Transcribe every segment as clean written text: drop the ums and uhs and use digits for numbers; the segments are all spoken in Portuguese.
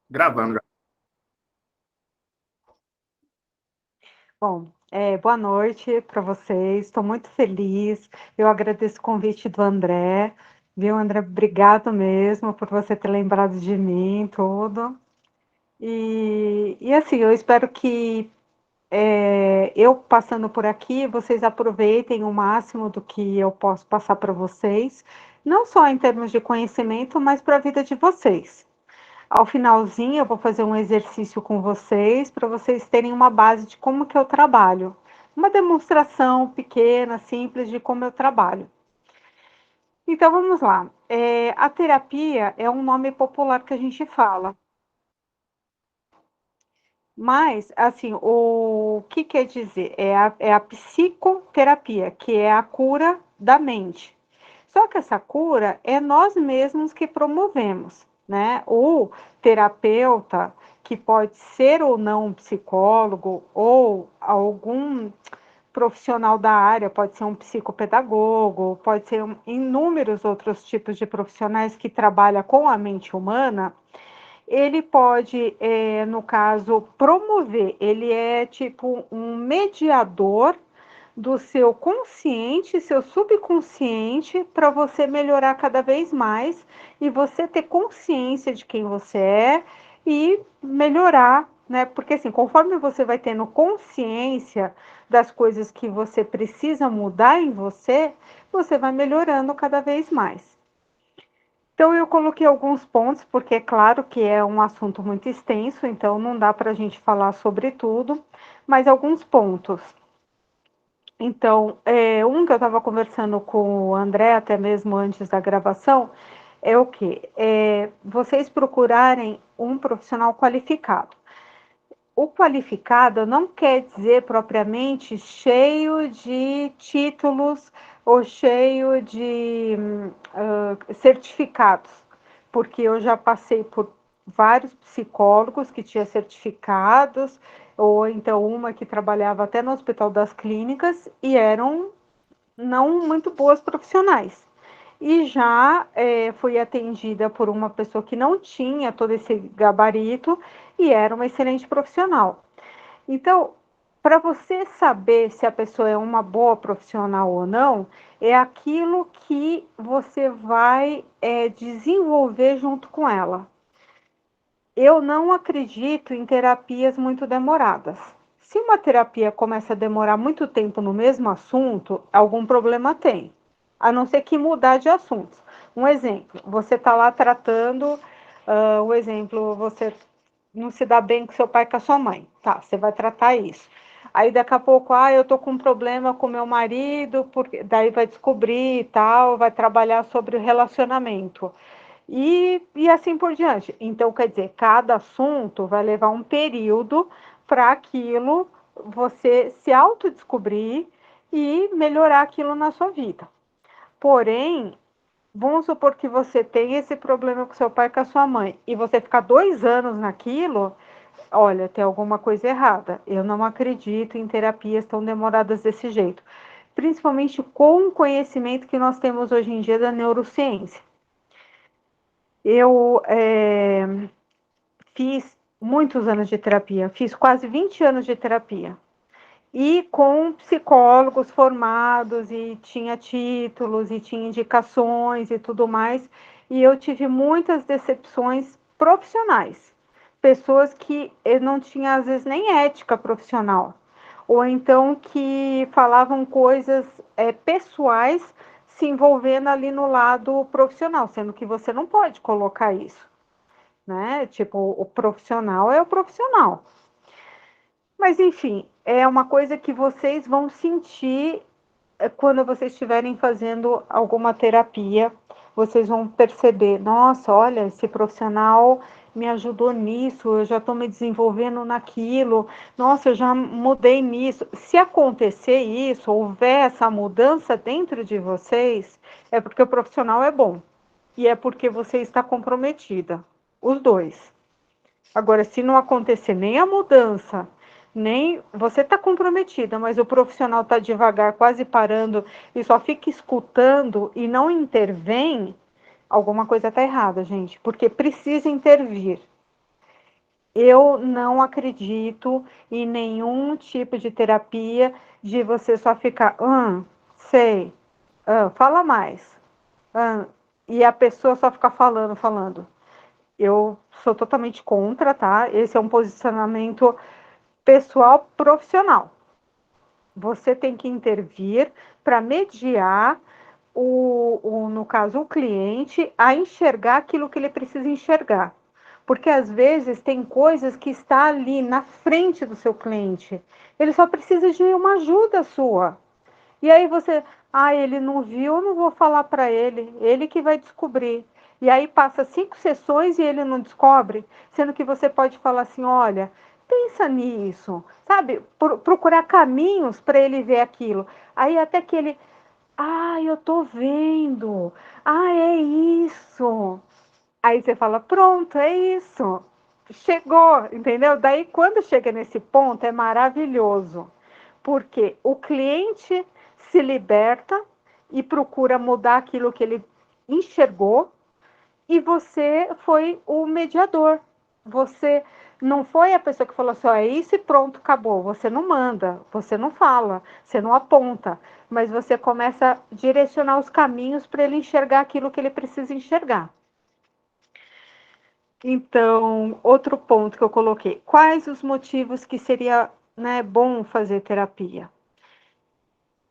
Gravando. Bom, boa noite para vocês. Estou muito feliz. Eu agradeço o convite do André. Viu, André? Obrigado mesmo por você ter lembrado de mim, e tudo. E assim, eu espero que eu passando por aqui, vocês aproveitem o máximo do que eu posso passar para vocês, não só em termos de conhecimento, mas para a vida de vocês. Ao finalzinho, eu vou fazer um exercício com vocês para vocês terem uma base de como que eu trabalho. Uma demonstração pequena, simples de como eu trabalho. Então vamos lá. A terapia é um nome popular que a gente fala, mas assim, o que quer dizer? É a psicoterapia, que é a cura da mente. Só que essa cura é nós mesmos que promovemos, né? O terapeuta, que pode ser ou não um psicólogo, ou algum profissional da área, pode ser um psicopedagogo, pode ser inúmeros outros tipos de profissionais que trabalham com a mente humana, ele pode, no caso, promover, ele é tipo um mediador do seu consciente, seu subconsciente, para você melhorar cada vez mais e você ter consciência de quem você é e melhorar, né? Porque assim, conforme você vai tendo consciência das coisas que você precisa mudar em você, você vai melhorando cada vez mais. Então, eu coloquei alguns pontos, porque é claro que é um assunto muito extenso, então não dá para a gente falar sobre tudo, mas alguns pontos. Então, um que eu estava conversando com o André, até mesmo antes da gravação, é o quê? Vocês procurarem um profissional qualificado. O qualificado não quer dizer propriamente cheio de títulos ou cheio de certificados, porque eu já passei por vários psicólogos que tinham certificados, ou então uma que trabalhava até no Hospital das Clínicas e eram não muito boas profissionais. E já fui atendida por uma pessoa que não tinha todo esse gabarito e era uma excelente profissional. Então, para você saber se a pessoa é uma boa profissional ou não, é aquilo que você vai desenvolver junto com ela. Eu não acredito em terapias muito demoradas. Se uma terapia começa a demorar muito tempo no mesmo assunto, algum problema tem. A não ser que mudar de assunto. Um exemplo, você está lá tratando, o exemplo, você não se dá bem com seu pai e com a sua mãe. Tá, você vai tratar isso. Aí daqui a pouco, eu tô com um problema com meu marido, porque daí vai descobrir e tal, vai trabalhar sobre o relacionamento. E assim por diante. Então, quer dizer, cada assunto vai levar um período para aquilo você se autodescobrir e melhorar aquilo na sua vida. Porém, vamos supor que você tem esse problema com seu pai e com a sua mãe, e você ficar 2 anos naquilo, olha, tem alguma coisa errada. Eu não acredito em terapias tão demoradas desse jeito. Principalmente com o conhecimento que nós temos hoje em dia da neurociência. Eu fiz muitos anos de terapia, fiz quase 20 anos de terapia. E com psicólogos formados, e tinha títulos, e tinha indicações e tudo mais. E eu tive muitas decepções profissionais. Pessoas que não tinham, às vezes, nem ética profissional. Ou então que falavam coisas pessoais se envolvendo ali no lado profissional, sendo que você não pode colocar isso, né? Tipo, o profissional é o profissional. Mas, enfim, é uma coisa que vocês vão sentir quando vocês estiverem fazendo alguma terapia. Vocês vão perceber, nossa, olha, esse profissional me ajudou nisso, eu já estou me desenvolvendo naquilo, nossa, eu já mudei nisso. Se acontecer isso, houver essa mudança dentro de vocês, é porque o profissional é bom e é porque você está comprometida, os dois. Agora, se não acontecer nem a mudança, nem você está comprometida, mas o profissional está devagar, quase parando, e só fica escutando e não intervém, alguma coisa está errada, gente, porque precisa intervir. Eu não acredito em nenhum tipo de terapia de você só ficar, sei, fala mais, ah, e a pessoa só ficar falando, falando. Eu sou totalmente contra, tá? Esse é um posicionamento pessoal profissional. Você tem que intervir para mediar no caso, o cliente a enxergar aquilo que ele precisa enxergar. Porque às vezes tem coisas que está ali na frente do seu cliente. Ele só precisa de uma ajuda sua. E aí você, ele não viu, eu não vou falar para ele que vai descobrir. E aí passa 5 sessões e ele não descobre, sendo que você pode falar assim, olha, pensa nisso, sabe? Procurar caminhos para ele ver aquilo. Aí até que ele, eu tô vendo. É isso. Aí você fala, pronto, é isso. Chegou, entendeu? Daí quando chega nesse ponto é maravilhoso, porque o cliente se liberta e procura mudar aquilo que ele enxergou e você foi o mediador. Você não foi a pessoa que falou assim, é isso e pronto, acabou. Você não manda, você não fala, você não aponta, mas você começa a direcionar os caminhos para ele enxergar aquilo que ele precisa enxergar. Então, outro ponto que eu coloquei, quais os motivos que seria, né, bom fazer terapia?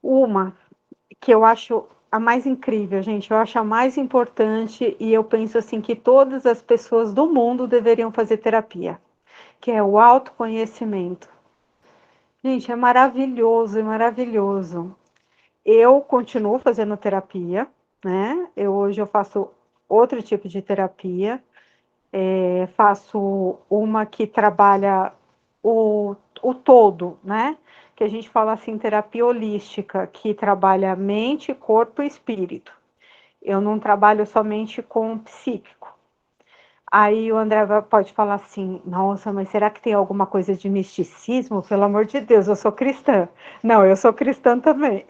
Uma que eu acho a mais incrível, gente, eu acho a mais importante e eu penso assim que todas as pessoas do mundo deveriam fazer terapia, que é o autoconhecimento. Gente, é maravilhoso, é maravilhoso. Eu continuo fazendo terapia, né? Hoje eu faço outro tipo de terapia, faço uma que trabalha o todo, né? Que a gente fala assim, terapia holística, que trabalha mente, corpo e espírito. Eu não trabalho somente com psíquico. Aí o André pode falar assim, nossa, mas será que tem alguma coisa de misticismo? Pelo amor de Deus, eu sou cristã. Não, eu sou cristã também.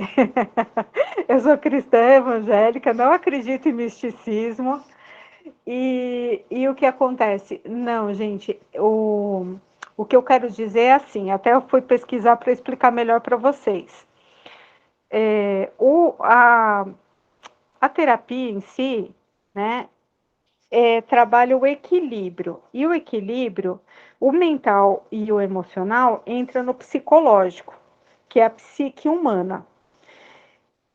Eu sou cristã evangélica, não acredito em misticismo. E o que acontece? Não, gente, o que eu quero dizer é assim, até eu fui pesquisar para explicar melhor para vocês. É, a terapia em si, né, trabalha o equilíbrio. E o equilíbrio, o mental e o emocional, entra no psicológico, que é a psique humana.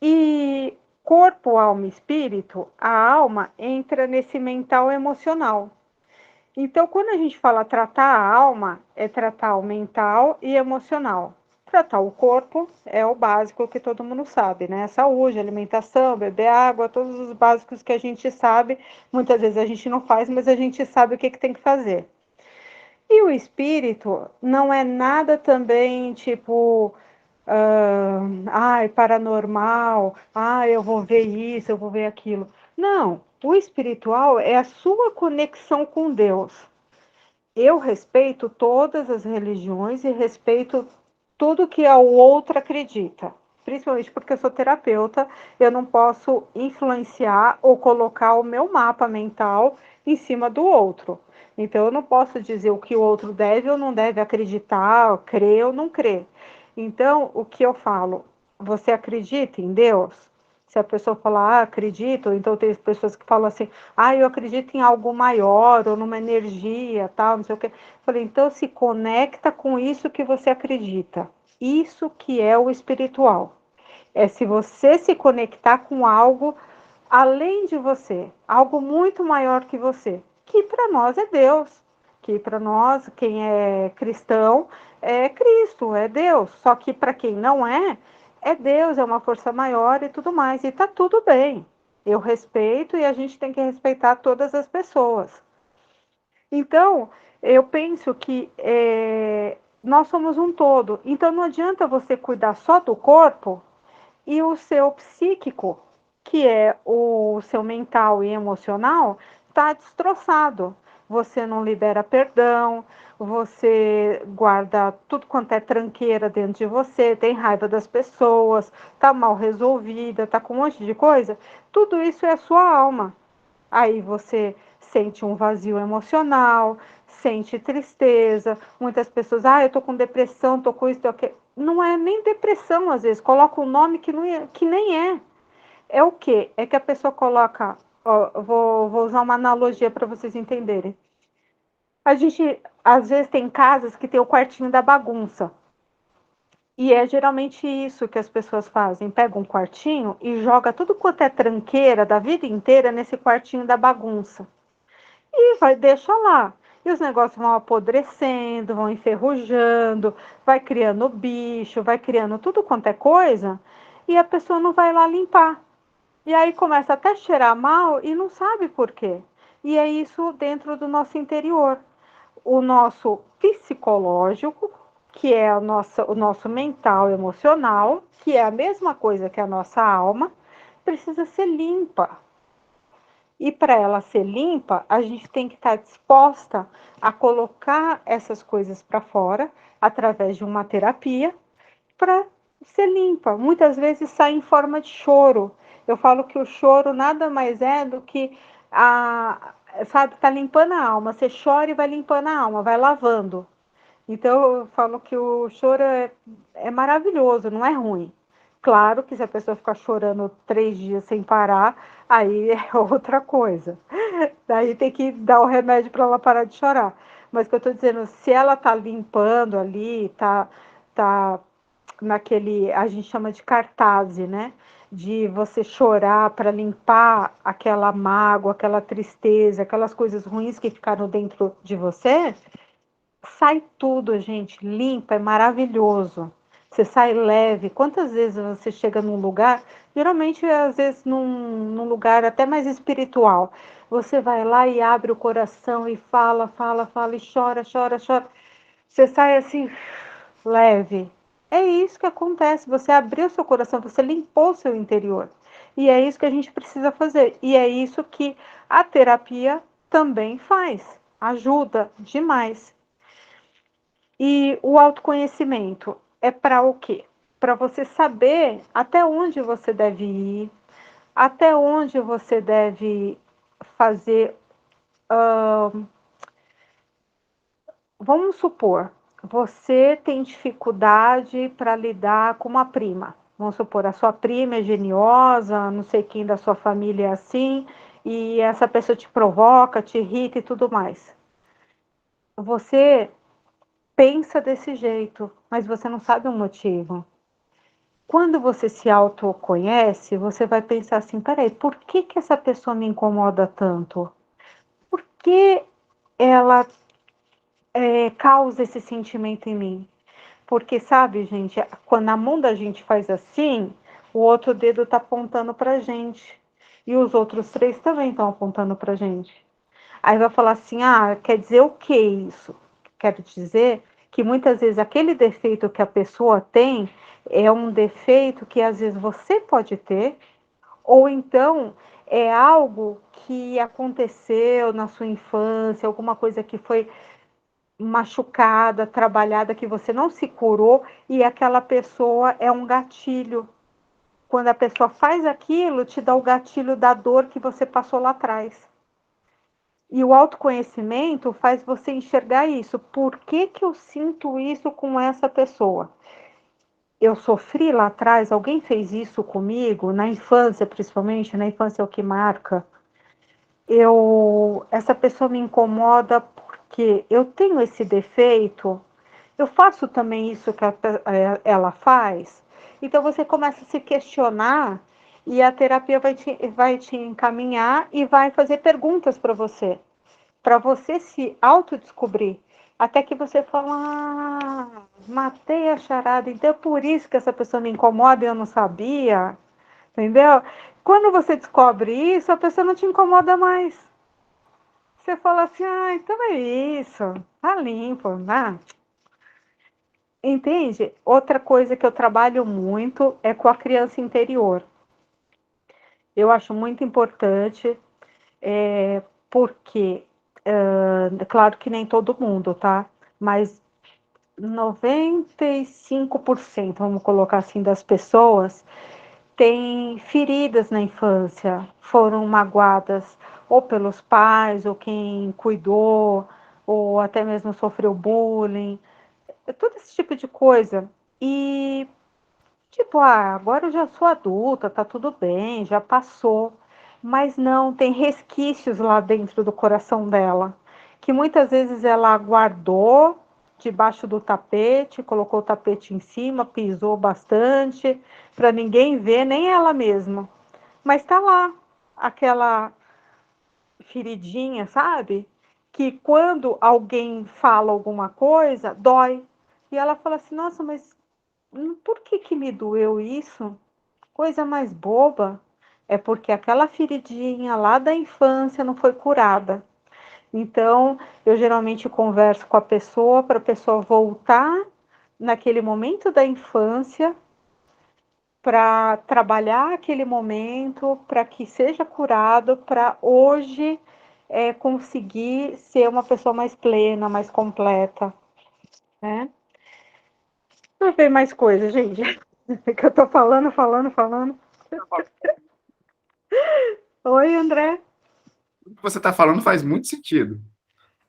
E corpo, alma e espírito, a alma entra nesse mental emocional. Então, quando a gente fala tratar a alma, é tratar o mental e emocional. Tratar o corpo é o básico que todo mundo sabe, né? Saúde, alimentação, beber água, todos os básicos que a gente sabe. Muitas vezes a gente não faz, mas a gente sabe o que tem que fazer. E o espírito não é nada também tipo, paranormal, eu vou ver isso, eu vou ver aquilo. Não, o espiritual é a sua conexão com Deus. Eu respeito todas as religiões e respeito tudo que o outro acredita. Principalmente porque eu sou terapeuta, eu não posso influenciar ou colocar o meu mapa mental em cima do outro. Então, eu não posso dizer o que o outro deve ou não deve acreditar, crer ou não crer. Então, o que eu falo? Você acredita em Deus? Se a pessoa falar, acredito, ou então tem pessoas que falam assim, eu acredito em algo maior, ou numa energia, tal, não sei o quê. Falei, então se conecta com isso que você acredita. Isso que é o espiritual. É se você se conectar com algo além de você, algo muito maior que você, que para nós é Deus, que para nós, quem é cristão, é Cristo, é Deus. Só que para quem não é Deus, é uma força maior e tudo mais. E tá tudo bem. Eu respeito e a gente tem que respeitar todas as pessoas. Então, eu penso que nós somos um todo. Então, não adianta você cuidar só do corpo e o seu psíquico, que é o seu mental e emocional, está destroçado. Você não libera perdão, você guarda tudo quanto é tranqueira dentro de você, tem raiva das pessoas, está mal resolvida, está com um monte de coisa. Tudo isso é a sua alma. Aí você sente um vazio emocional, sente tristeza, muitas pessoas, eu tô com depressão, tô com isso, tô aquilo. Não é nem depressão, às vezes, coloca um nome que, não é, que nem é. É o quê? É que a pessoa coloca, ó, vou usar uma analogia para vocês entenderem. A gente, às vezes, tem casas que tem o quartinho da bagunça. E é geralmente isso que as pessoas fazem, pegam um quartinho e joga tudo quanto é tranqueira da vida inteira nesse quartinho da bagunça. E vai, deixa lá. E os negócios vão apodrecendo, vão enferrujando, vai criando bicho, vai criando tudo quanto é coisa, e a pessoa não vai lá limpar. E aí começa até a cheirar mal e não sabe por quê. E é isso dentro do nosso interior. O nosso psicológico, que é o nosso mental emocional, que é a mesma coisa que a nossa alma, precisa ser limpa. E para ela ser limpa, a gente tem que estar disposta a colocar essas coisas para fora, através de uma terapia, para ser limpa. Muitas vezes sai em forma de choro. Eu falo que o choro nada mais é do que sabe, tá limpando a alma. Você chora e vai limpando a alma, vai lavando. Então eu falo que o choro é maravilhoso, não é ruim. Claro que se a pessoa ficar chorando 3 dias sem parar, aí é outra coisa. Daí tem que dar o remédio para ela parar de chorar. Mas o que eu estou dizendo, se ela tá limpando ali, tá naquele, a gente chama de cartaz, né? De você chorar para limpar aquela mágoa, aquela tristeza, aquelas coisas ruins que ficaram dentro de você, sai tudo, gente, limpa, é maravilhoso. Você sai leve. Quantas vezes você chega num lugar, geralmente às vezes num lugar até mais espiritual, você vai lá e abre o coração e fala, fala, fala e chora, chora, chora. Você sai assim, leve. É isso que acontece. Você abriu seu coração, você limpou seu interior. E é isso que a gente precisa fazer. E é isso que a terapia também faz. Ajuda demais. E o autoconhecimento é para o quê? Para você saber até onde você deve ir, até onde você deve fazer. Vamos supor, você tem dificuldade para lidar com uma prima. Vamos supor, a sua prima é geniosa, não sei quem da sua família é assim, e essa pessoa te provoca, te irrita e tudo mais. Você pensa desse jeito, mas você não sabe o motivo. Quando você se autoconhece, você vai pensar assim: peraí, por que que essa pessoa me incomoda tanto? Por que ela causa esse sentimento em mim? Porque, sabe, gente, quando a mão da gente faz assim, o outro dedo está apontando para a gente. E os outros 3 também estão apontando para a gente. Aí vai falar assim: quer dizer o que isso? Quero dizer que muitas vezes aquele defeito que a pessoa tem é um defeito que às vezes você pode ter, ou então é algo que aconteceu na sua infância, alguma coisa que foi machucada, trabalhada, que você não se curou, e aquela pessoa é um gatilho. Quando a pessoa faz aquilo, te dá o gatilho da dor que você passou lá atrás. E o autoconhecimento faz você enxergar isso. Por que que eu sinto isso com essa pessoa? Eu sofri lá atrás, alguém fez isso comigo, na infância principalmente, na infância é o que marca. Essa pessoa me incomoda porque eu tenho esse defeito, eu faço também isso que ela faz. Então você começa a se questionar e a terapia vai te encaminhar e vai fazer perguntas para você se autodescobrir. Até que você fala: matei a charada, então é por isso que essa pessoa me incomoda e eu não sabia. Entendeu? Quando você descobre isso, a pessoa não te incomoda mais. Você fala assim: então é isso, tá limpo, né? Entende? Outra coisa que eu trabalho muito é com a criança interior. Eu acho muito importante, porque, é claro que nem todo mundo, tá? Mas 95%, vamos colocar assim, das pessoas têm feridas na infância, foram magoadas ou pelos pais, ou quem cuidou, ou até mesmo sofreu bullying, todo esse tipo de coisa. E, tipo, agora eu já sou adulta, tá tudo bem, já passou. Mas não, tem resquícios lá dentro do coração dela, que muitas vezes ela guardou debaixo do tapete, colocou o tapete em cima, pisou bastante, para ninguém ver, nem ela mesma. Mas tá lá, aquela feridinha, sabe? Que quando alguém fala alguma coisa, dói. E ela fala assim: nossa, mas por que que me doeu isso? Coisa mais boba. É porque aquela feridinha lá da infância não foi curada. Então, eu geralmente converso com a pessoa para a pessoa voltar naquele momento da infância para trabalhar aquele momento, para que seja curado, para hoje conseguir ser uma pessoa mais plena, mais completa, né? Não ver mais coisas, gente. Que eu tô falando, falando, falando. Oi, André. O que você está falando faz muito sentido.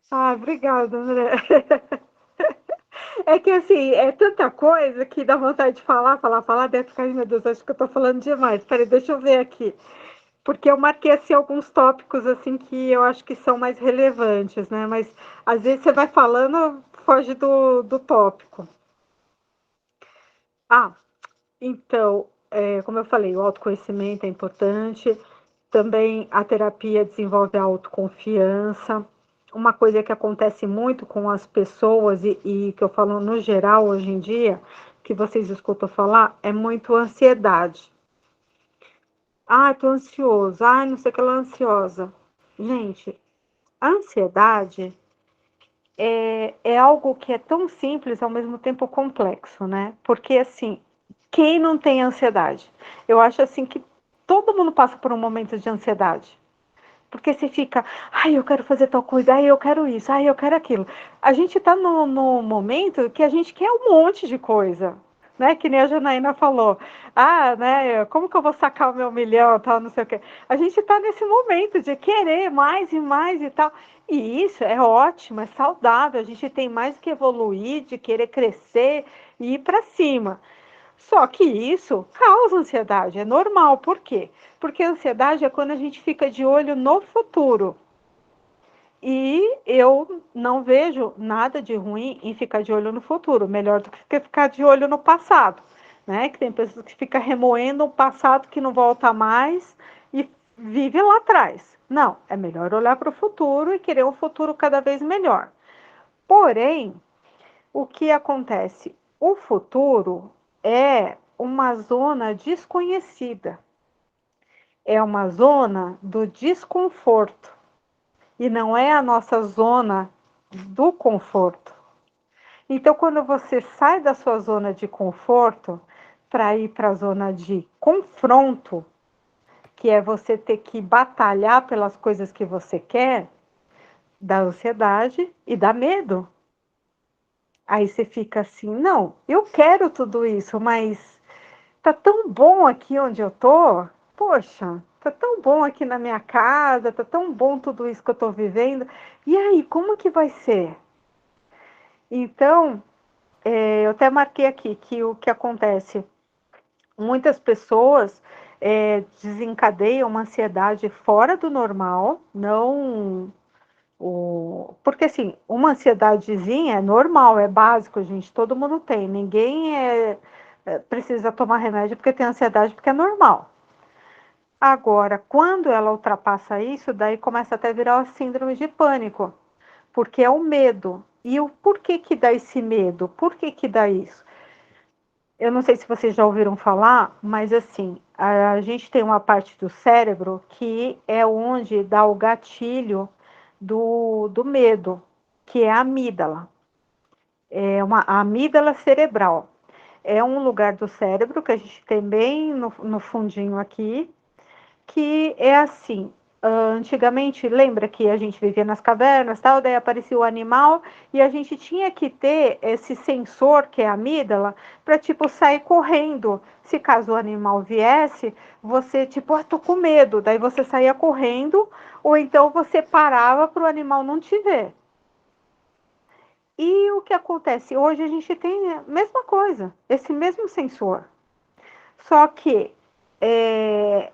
Ah, obrigada, André. É que assim, é tanta coisa que dá vontade de falar, falar, falar, deve ficar, ai meu Deus, acho que eu tô falando demais. Peraí, deixa eu ver aqui. Porque eu marquei assim alguns tópicos assim que eu acho que são mais relevantes, né? Mas às vezes você vai falando, foge do tópico. Ah, então, como eu falei, o autoconhecimento é importante. Também a terapia desenvolve a autoconfiança. Uma coisa que acontece muito com as pessoas e que eu falo no geral hoje em dia, que vocês escutam falar, é muito ansiedade. Ah, tô ansioso. Ah, não sei o que ela é ansiosa. Gente, a ansiedade é algo que é tão simples, ao mesmo tempo complexo, né? Porque, assim, quem não tem ansiedade? Eu acho, assim, que todo mundo passa por um momento de ansiedade. Porque você fica, ai, eu quero fazer tal coisa, ai, eu quero isso, ai, eu quero aquilo. A gente tá no momento que a gente quer um monte de coisa, né? Que nem a Janaína falou. Ah, né, como que eu vou sacar o meu milhão, tal, não sei o quê. A gente tá nesse momento de querer mais e mais e tal. E isso é ótimo, é saudável. A gente tem mais que evoluir, de querer crescer e ir para cima. Só que isso causa ansiedade, é normal. Por quê? Porque a ansiedade é quando a gente fica de olho no futuro. E eu não vejo nada de ruim em ficar de olho no futuro, melhor do que ficar de olho no passado, né? Que tem pessoas que ficam remoendo um passado que não volta mais e vive lá atrás. Não, é melhor olhar para o futuro e querer um futuro cada vez melhor. Porém, o que acontece? O futuro é uma zona desconhecida, é uma zona do desconforto e não é a nossa zona do conforto. Então, quando você sai da sua zona de conforto para ir para a zona de confronto, que é você ter que batalhar pelas coisas que você quer, dá ansiedade e dá medo. Aí você fica assim, não, eu quero tudo isso, mas tá tão bom aqui onde eu tô. Poxa, tá tão bom aqui na minha casa, tá tão bom tudo isso que eu tô vivendo. E aí, como que vai ser? Então, eu até marquei aqui que o que acontece, muitas pessoas desencadeiam uma ansiedade fora do normal, não porque assim, uma ansiedadezinha é normal, é básico, gente, todo mundo tem. Ninguém precisa tomar remédio porque tem ansiedade, porque é normal. Agora, quando ela ultrapassa isso, daí começa até a virar a síndrome de pânico, porque é o medo. E o porquê que dá esse medo? Por que que dá isso? Eu não sei se vocês já ouviram falar, mas assim, a gente tem uma parte do cérebro que é onde dá o gatilho do medo, que é a amígdala. É a amígdala cerebral. É um lugar do cérebro que a gente tem bem no fundinho aqui, que é assim. Antigamente, lembra que a gente vivia nas cavernas, tal, daí aparecia o animal e a gente tinha que ter esse sensor, que é a amígdala, para tipo sair correndo. Se caso o animal viesse, você tipo, tô com medo, daí você saía correndo, ou então você parava para o animal não te ver. o que acontece? Hoje a gente tem a mesma coisa, esse mesmo sensor. Só que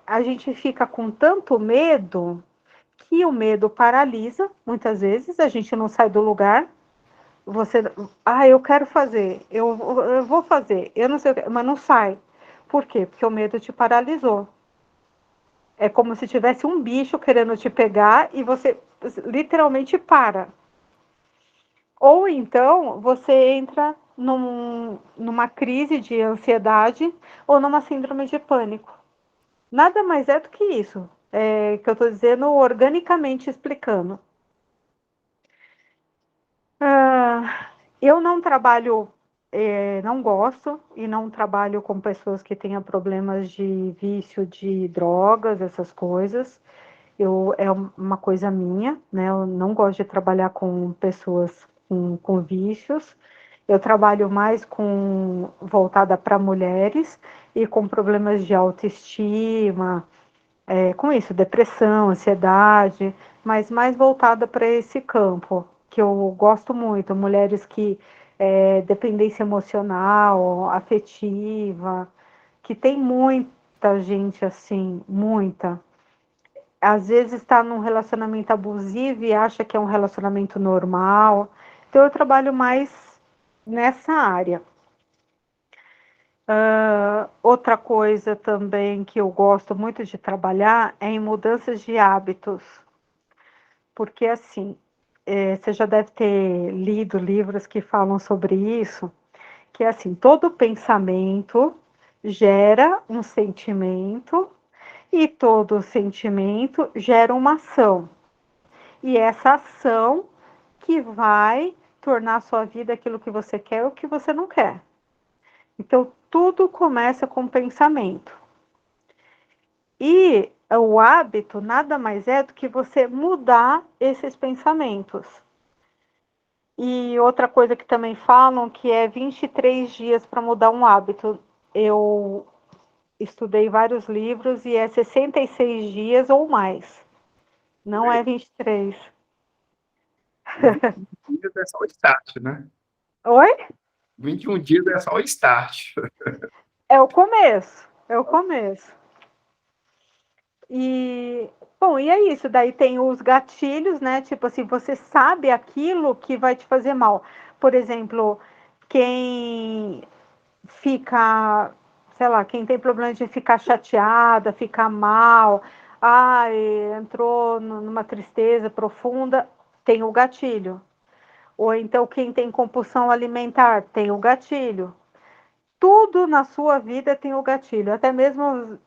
a gente fica com tanto medo que o medo paralisa, muitas vezes, a gente não sai do lugar. Você, eu quero fazer, eu vou fazer, eu não sei, mas não sai. Por quê? Porque o medo te paralisou. É como se tivesse um bicho querendo te pegar e você literalmente para. Ou então você entra numa crise de ansiedade ou numa síndrome de pânico. Nada mais é do que isso, que eu estou dizendo organicamente explicando. Eu não trabalho, não gosto e não trabalho com pessoas que tenham problemas de vício de drogas, essas coisas. É uma coisa minha, né? Eu não gosto de trabalhar com pessoas com vícios. Eu trabalho mais voltada para mulheres e com problemas de autoestima, com isso, depressão, ansiedade, mas mais voltada para esse campo, que eu gosto muito, mulheres que dependência emocional, afetiva, que tem muita gente assim, muita. Às vezes está num relacionamento abusivo e acha que é um relacionamento normal. Então eu trabalho mais nessa área. Outra coisa também que eu gosto muito de trabalhar é em mudanças de hábitos, porque assim, você já deve ter lido livros que falam sobre isso, que é assim, todo pensamento gera um sentimento e todo sentimento gera uma ação. E essa ação que vai tornar a sua vida aquilo que você quer ou que você não quer. Então, tudo começa com pensamento. E o hábito nada mais é do que você mudar esses pensamentos. E outra coisa que também falam que é 23 dias para mudar um hábito. Eu estudei vários livros e é 66 dias ou mais. Não é 23. 21 dias é só o start, né? Oi? 21 dias é só o start. É o começo. É o começo. E, bom, e é isso. Daí tem os gatilhos, né? Tipo assim, você sabe aquilo que vai te fazer mal. Por exemplo, quem fica, sei lá, quem tem problema de ficar chateada, ficar mal, entrou numa tristeza profunda, tem o gatilho. Ou então quem tem compulsão alimentar, tem o gatilho. Tudo na sua vida tem o gatilho, até mesmo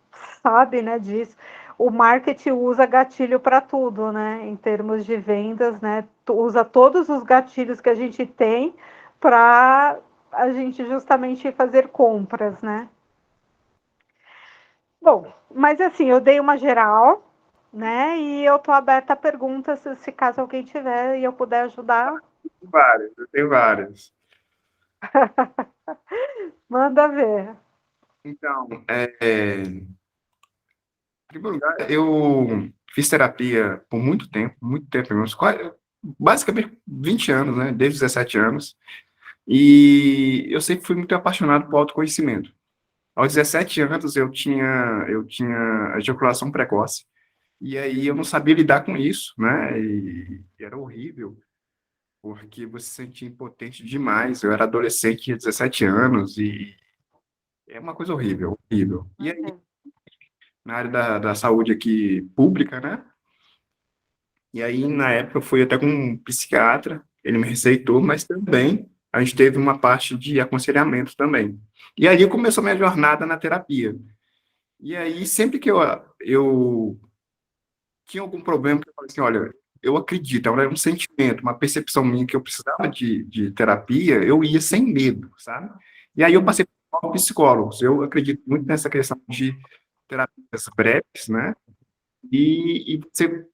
sabe, né, disso. O marketing usa gatilho para tudo, né, em termos de vendas, né, usa todos os gatilhos que a gente tem para a gente justamente fazer compras, né. Bom, mas assim, eu dei uma geral, né, e eu tô aberta a perguntas, se caso alguém tiver e eu puder ajudar, Várias, eu tenho várias. manda ver. Então, em primeiro lugar, eu fiz terapia por muito tempo, basicamente 20 anos, né? Desde os 17 anos. E eu sempre fui muito apaixonado por autoconhecimento. Aos 17 anos eu tinha ejaculação precoce. E aí eu não sabia lidar com isso, né? E era horrível, porque você se sentia impotente demais. Eu era adolescente, tinha 17 anos e é uma coisa horrível, horrível. E aí, Ok. na área da saúde aqui pública, né? E aí, na época, eu fui até com um psiquiatra, ele me receitou, mas também a gente teve uma parte de aconselhamento também. E aí começou a minha jornada na terapia. E aí, sempre que eu tinha algum problema, eu falei assim, olha, eu acredito, era um sentimento, uma percepção minha que eu precisava de terapia, eu ia sem medo, sabe? E aí eu passei por psicólogos. Eu acredito muito nessa questão de terapias breves, né? E você,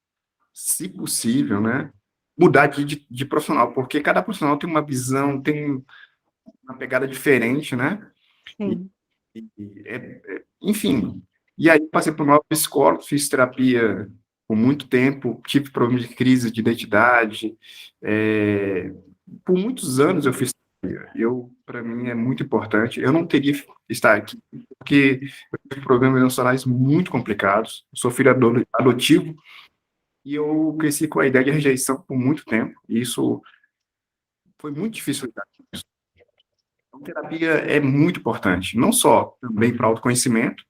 se possível, né, mudar de profissional, porque cada profissional tem uma visão, tem uma pegada diferente, né? E, Sim. enfim. E aí passei por um novo psicólogo, fiz terapia por muito tempo, tive problemas de crise de identidade, por muitos anos eu fiz terapia. Para mim, é muito importante. Eu não teria estar aqui, porque eu tive problemas emocionais muito complicados. Eu sou filho adotivo e eu cresci com a ideia de rejeição por muito tempo. E isso foi muito difícil lidar com isso. Então, terapia é muito importante, não só também para autoconhecimento,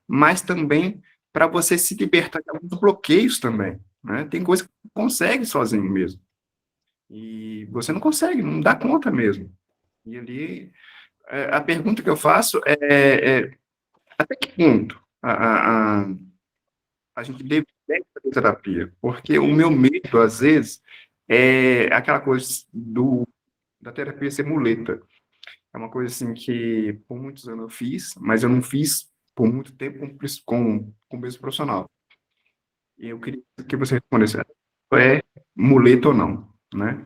mas também para você se libertar de alguns bloqueios também, né? Tem coisas que você não consegue sozinho mesmo. E você não consegue, não dá conta mesmo. E ali, a pergunta que eu faço é até que ponto a gente deve fazer terapia? Porque o meu medo, às vezes, é aquela coisa da terapia ser muleta. É uma coisa assim que por muitos anos eu fiz, mas eu não fiz por muito tempo com o mesmo profissional. E eu queria que você respondesse, é muleta ou não, né?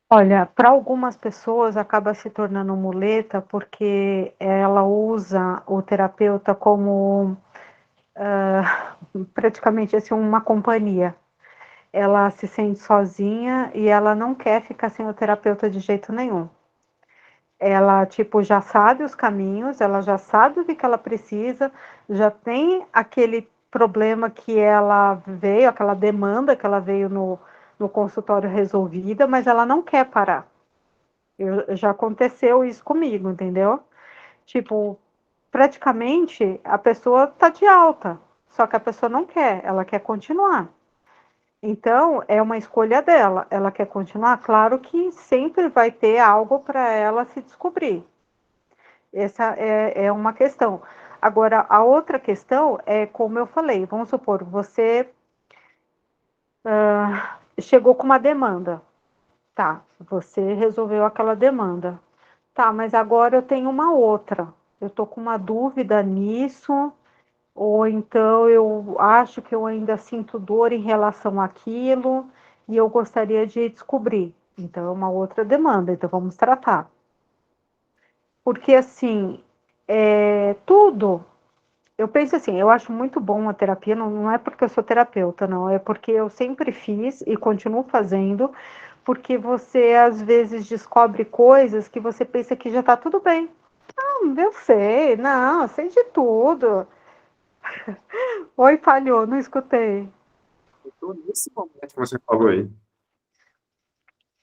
Olha, para algumas pessoas acaba se tornando muleta porque ela usa o terapeuta como praticamente assim uma companhia. Ela se sente sozinha e ela não quer ficar sem o terapeuta de jeito nenhum. Ela, tipo, já sabe os caminhos, ela já sabe o que ela precisa, já tem aquele problema que ela veio, aquela demanda que ela veio no consultório resolvida, mas ela não quer parar. Já aconteceu isso comigo, entendeu? Tipo, praticamente a pessoa tá de alta, só que a pessoa não quer, ela quer continuar. Então, é uma escolha dela. Ela quer continuar? Claro que sempre vai ter algo para ela se descobrir. Essa é uma questão. Agora, a outra questão é, como eu falei, vamos supor, você chegou com uma demanda. Tá, você resolveu aquela demanda. Tá, mas agora eu tenho uma outra. Eu tô com uma dúvida nisso, ou então eu acho que eu ainda sinto dor em relação àquilo e eu gostaria de descobrir. Então é uma outra demanda, então vamos tratar. Porque assim, tudo, eu penso assim, eu acho muito bom a terapia, não é porque eu sou terapeuta, não, é porque eu sempre fiz e continuo fazendo, porque você às vezes descobre coisas que você pensa que já está tudo bem. Não, eu sei, não, eu sei de tudo. Oi, falhou, não escutei. Então, nesse momento que você falou aí,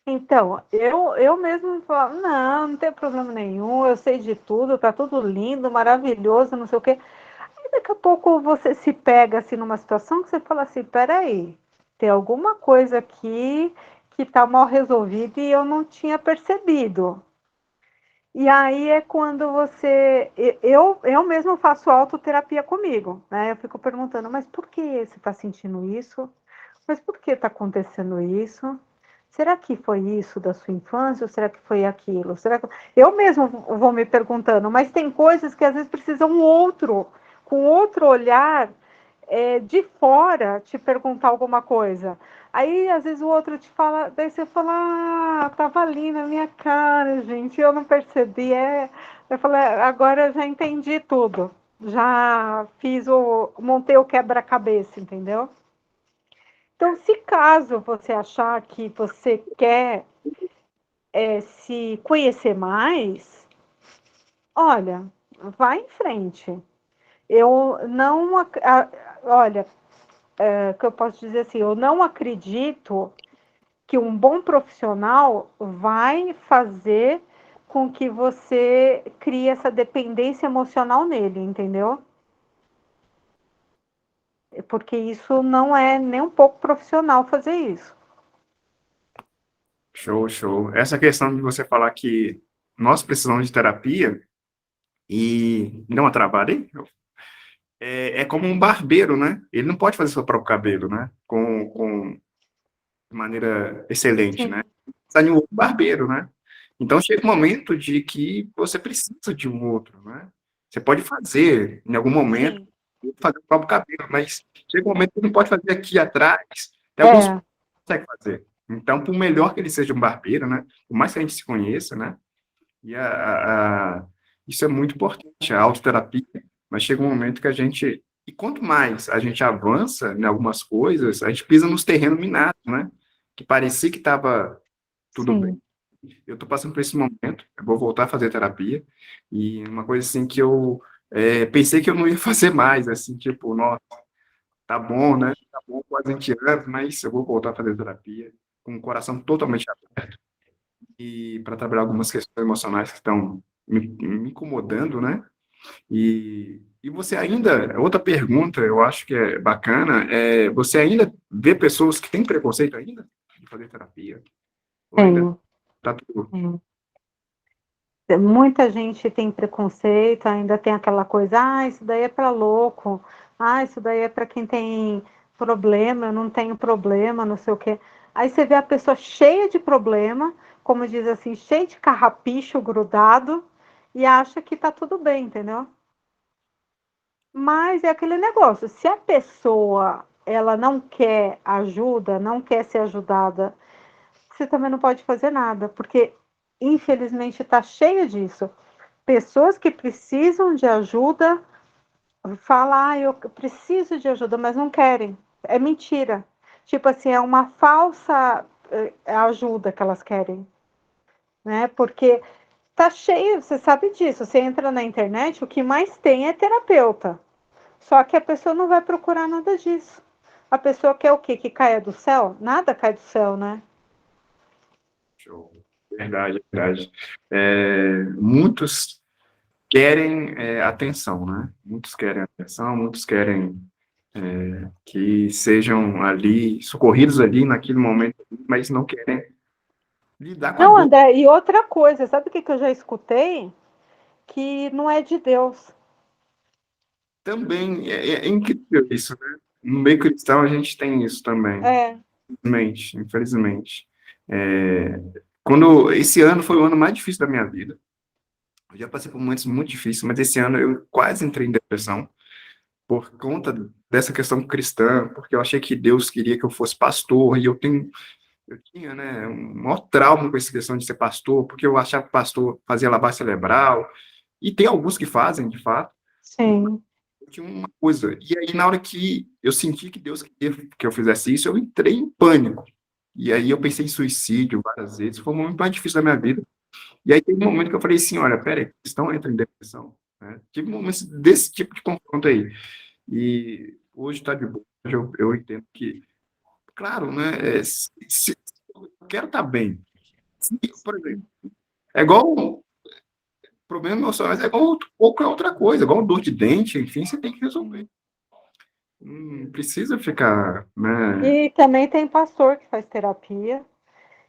Então, eu mesmo falo, não, não tem problema nenhum, eu sei de tudo, tá tudo lindo, maravilhoso, não sei o quê. E daqui a pouco você se pega assim numa situação que você fala assim, peraí, tem alguma coisa aqui que tá mal resolvida e eu não tinha percebido. E aí é quando você. Eu mesmo faço autoterapia comigo, né? Eu fico perguntando, mas por que você está sentindo isso? Mas por que está acontecendo isso? Será que foi isso da sua infância ou será que foi aquilo? Será que... Eu mesmo vou me perguntando, mas tem coisas que às vezes precisam com outro olhar de fora te perguntar alguma coisa. Aí, às vezes, o outro te fala, daí você fala, ah, tava ali na minha cara, gente, eu não percebi. Eu falei, agora eu já entendi tudo. Já montei o quebra-cabeça, entendeu? Então, se caso você achar que você quer se conhecer mais, olha, vai em frente. Eu não, olha, que eu posso dizer assim, eu não acredito que um bom profissional vai fazer com que você crie essa dependência emocional nele, entendeu? Porque isso não é nem um pouco profissional fazer isso. show, show. Essa questão de você falar que nós precisamos de terapia e dá uma travada aí? É como um barbeiro, né? Ele não pode fazer seu próprio cabelo, né? De maneira excelente, Sim, né? Precisa de um outro barbeiro, né? Então chega um momento de que você precisa de um outro, né? Você pode fazer, em algum momento, sim. fazer o próprio cabelo, mas chega um momento que não pode fazer aqui atrás. Tem alguns que É, não consegue fazer. Então, por melhor que ele seja um barbeiro, né? Por mais que a gente se conheça, né? E isso é muito importante, a autoterapia, mas chega um momento que a gente. E quanto mais a gente avança em algumas coisas, a gente pisa nos terrenos minados, né? Que parecia que estava tudo bem. sim, Eu tô passando por esse momento, eu vou voltar a fazer terapia, e uma coisa assim que eu pensei que eu não ia fazer mais, assim, tipo, nossa, tá bom, né? Tá bom, quase 20 anos, mas eu vou voltar a fazer terapia com o coração totalmente aberto e para trabalhar algumas questões emocionais que estão me incomodando, né? E você ainda, outra pergunta, eu acho que é bacana, você ainda vê pessoas que têm preconceito ainda de fazer terapia? Ou ainda tenho. tá tudo? Tenho. Muita gente tem preconceito, ainda tem aquela coisa, isso daí é para louco, isso daí é para quem tem problema, eu não tenho problema, não sei o quê. Aí você vê a pessoa cheia de problema, como diz assim, cheia de carrapicho grudado, e acha que tá tudo bem, entendeu? Mas é aquele negócio, se a pessoa ela não quer ajuda, não quer ser ajudada, você também não pode fazer nada, porque infelizmente está cheio disso. Pessoas que precisam de ajuda falam, eu preciso de ajuda, mas não querem. É mentira. Tipo assim, é uma falsa ajuda que elas querem, né? Porque tá cheio, você sabe disso. Você entra na internet, o que mais tem é terapeuta. Só que a pessoa não vai procurar nada disso. A pessoa quer o quê? Que caia do céu? Nada cai do céu, né? Show. Verdade, verdade. Muitos querem atenção, né? Muitos querem atenção, muitos querem que sejam ali, socorridos ali naquele momento, mas não querem lidar com a Não, dor. André, e outra coisa, sabe o que eu já escutei? Que não é de Deus. Também é incrível isso, né? No meio cristão a gente tem isso também, É, infelizmente, infelizmente. É, quando esse ano foi o ano mais difícil da minha vida. Eu já passei por momentos muito difíceis, mas esse ano eu quase entrei em depressão por conta dessa questão cristã, porque eu achei que Deus queria que eu fosse pastor e eu tinha, né, um maior trauma com essa questão de ser pastor, porque eu achava que pastor fazia lavagem cerebral, e tem alguns que fazem, de fato. sim. Tinha uma coisa. E aí, na hora que eu senti que Deus queria que eu fizesse isso, eu entrei em pânico. E aí eu pensei em suicídio várias vezes. Foi o momento mais difícil da minha vida. E aí tem um momento que eu falei assim, olha, peraí, cristão entra em depressão. Né? Tive momentos desse tipo de confronto aí. E hoje está de boa. Hoje eu entendo que, claro, né? Se eu quero estar bem. Por exemplo, é igual problema emocional, é igual qualquer outra coisa, igual dor de dente, enfim, você tem que resolver. Não precisa ficar, né? E também tem pastor que faz terapia.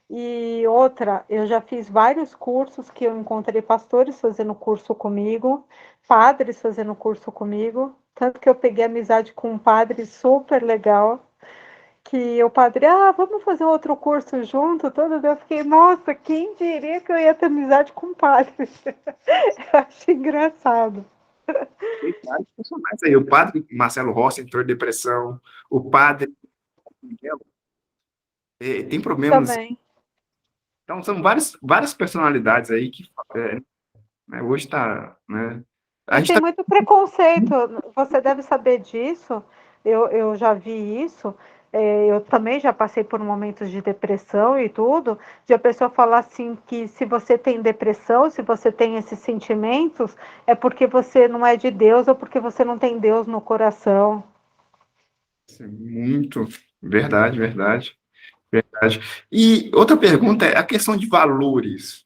E outra, eu já fiz vários cursos que eu encontrei pastores fazendo curso comigo, padres fazendo curso comigo. Tanto que eu peguei amizade com um padre super legal, que o padre, vamos fazer outro curso junto, todo dia eu fiquei, nossa, quem diria que eu ia ter amizade com um padre? Eu acho engraçado. Tem vários personagens aí. O padre Marcelo Rossi entrou em depressão. O padre Miguel tem problemas. Também. Então, são várias personalidades aí que né, hoje está. Né, a E gente tem está. muito preconceito, você deve saber disso, eu já vi isso, eu também já passei por momentos de depressão e tudo, de a pessoa falar assim que se você tem depressão, se você tem esses sentimentos, é porque você não é de Deus ou porque você não tem Deus no coração. Muito. Verdade, verdade, verdade. E outra pergunta é a questão de valores.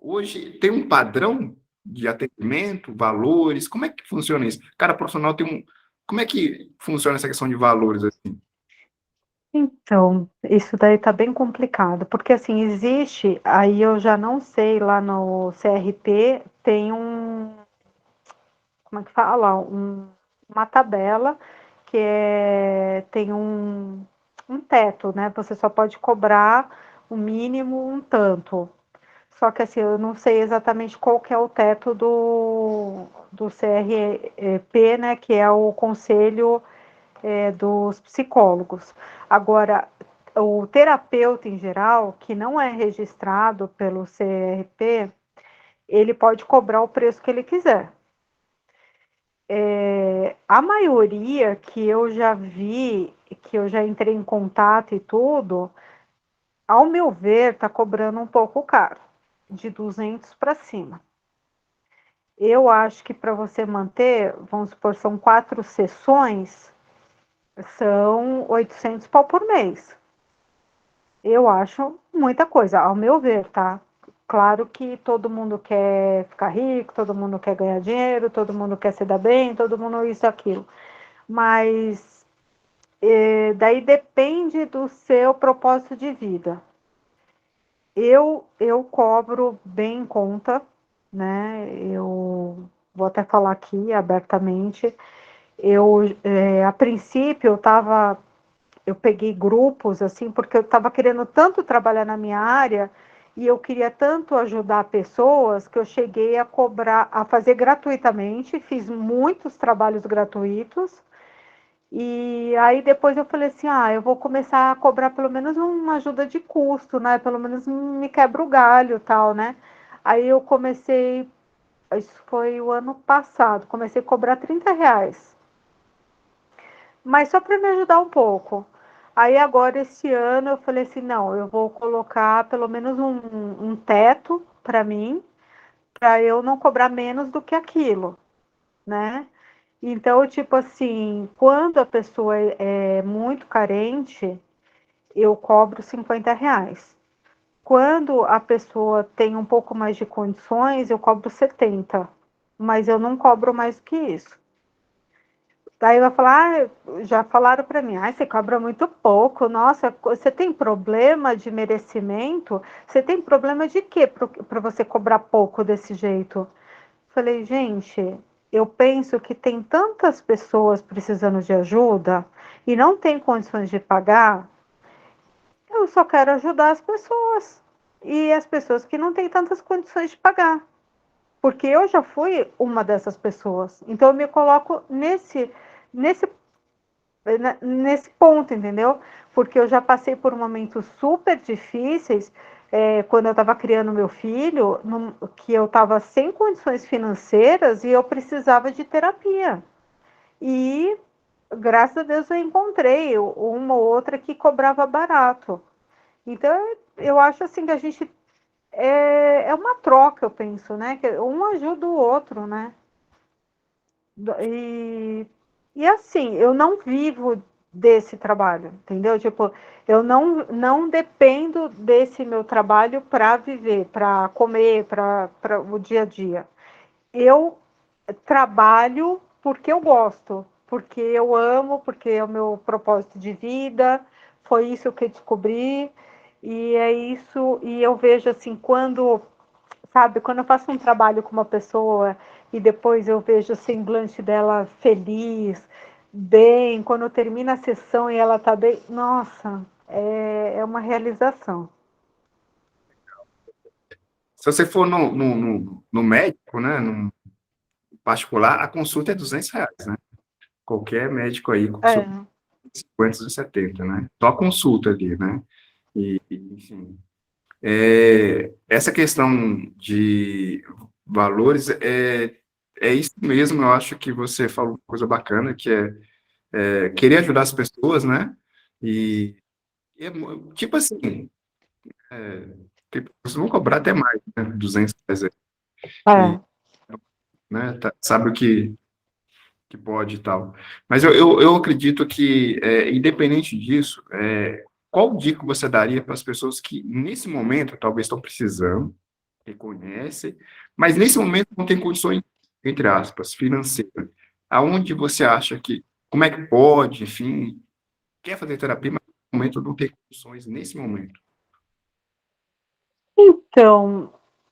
Hoje tem um padrão de atendimento, valores. Como é que funciona isso? Cada profissional tem um. Como é que funciona essa questão de valores assim? Então, isso daí tá bem complicado, porque assim, existe, aí eu já não sei, lá no CRP tem como é que fala? Uma tabela que tem um teto, né? Você só pode cobrar o mínimo um tanto. Só que assim, eu não sei exatamente qual que é o teto do CRP, né? Que é o Conselho dos Psicólogos. Agora, o terapeuta em geral, que não é registrado pelo CRP, ele pode cobrar o preço que ele quiser. A maioria que eu já vi, que eu já entrei em contato e tudo, ao meu ver, está cobrando um pouco caro, de 200 para cima. Eu acho que para você manter, vamos supor, são 4 sessões, são 800 pau por mês. Eu acho muita coisa, ao meu ver, tá? Claro que todo mundo quer ficar rico, todo mundo quer ganhar dinheiro, todo mundo quer se dar bem, todo mundo isso e aquilo. Mas daí depende do seu propósito de vida. Eu cobro bem em conta, né? Eu vou até falar aqui abertamente. A princípio, eu peguei grupos assim, porque eu estava querendo tanto trabalhar na minha área e eu queria tanto ajudar pessoas que eu cheguei a cobrar, a fazer gratuitamente, fiz muitos trabalhos gratuitos. E aí depois eu falei assim, eu vou começar a cobrar pelo menos uma ajuda de custo, né? Pelo menos me quebra o galho, tal, né? Aí eu comecei, isso foi o ano passado, comecei a cobrar R$ 30, mas só para me ajudar um pouco. Aí agora esse ano eu falei assim, não, eu vou colocar pelo menos um teto para mim, para eu não cobrar menos do que aquilo, né? Então, tipo assim, quando a pessoa é muito carente, eu cobro R$ 50. Quando a pessoa tem um pouco mais de condições, eu cobro 70, mas eu não cobro mais do que isso. Daí vai falar, já falaram para mim, você cobra muito pouco, nossa, você tem problema de merecimento? Você tem problema de quê para você cobrar pouco desse jeito? Falei, gente, eu penso que tem tantas pessoas precisando de ajuda e não tem condições de pagar, eu só quero ajudar as pessoas. E as pessoas que não têm tantas condições de pagar. Porque eu já fui uma dessas pessoas. Então eu me coloco nesse, nesse ponto, entendeu? Porque eu já passei por momentos super difíceis quando eu estava criando meu filho, que eu estava sem condições financeiras e eu precisava de terapia. E graças a Deus eu encontrei uma ou outra que cobrava barato. Então eu acho assim que a gente é uma troca, eu penso, né? Que um ajuda o outro, né? E, e assim, eu não vivo desse trabalho, entendeu? Tipo, eu não dependo desse meu trabalho para viver, para comer, para o dia a dia. Eu trabalho porque eu gosto, porque eu amo, porque é o meu propósito de vida, foi isso que eu descobri, e é isso, e eu vejo assim, quando eu faço um trabalho com uma pessoa e depois eu vejo o semblante dela feliz, bem, quando termina a sessão e ela tá bem, nossa, é uma realização. Se você for no médico, né, no particular, a consulta é R$ 200, né? Qualquer médico aí com seu É. 50 e 70, né? Só a consulta ali, né? Enfim, essa questão de valores é isso mesmo. Eu acho que você falou uma coisa bacana, que é querer ajudar as pessoas, né? E, tipo assim, é, vocês vão cobrar até mais, né? R$ 200 aí, e, É. né? Sabe o que pode e tal. Mas eu acredito que, independente disso, qual dica você daria para as pessoas que, nesse momento, talvez estão precisando, reconhecem, mas nesse momento não tem condições, entre aspas, financeiras? Aonde você acha que, como é que pode, enfim, quer fazer terapia, mas no momento não tem condições, nesse momento? Então,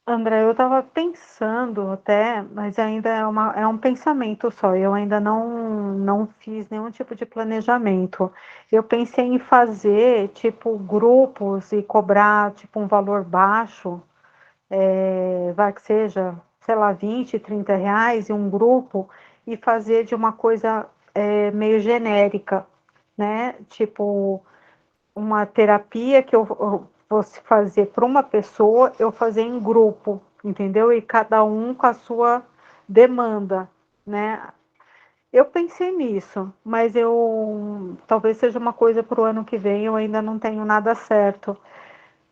André, eu estava pensando até, mas ainda é um pensamento só. Eu ainda não fiz nenhum tipo de planejamento. Eu pensei em fazer, tipo, grupos e cobrar, tipo, um valor baixo, vai que seja, sei lá, 20, R$ 30 em um grupo e fazer de uma coisa meio genérica, né? Tipo, uma terapia que eu fosse fazer para uma pessoa, eu fazer em grupo, entendeu? E cada um com a sua demanda, né? Eu pensei nisso, mas eu talvez seja uma coisa para o ano que vem, eu ainda não tenho nada certo.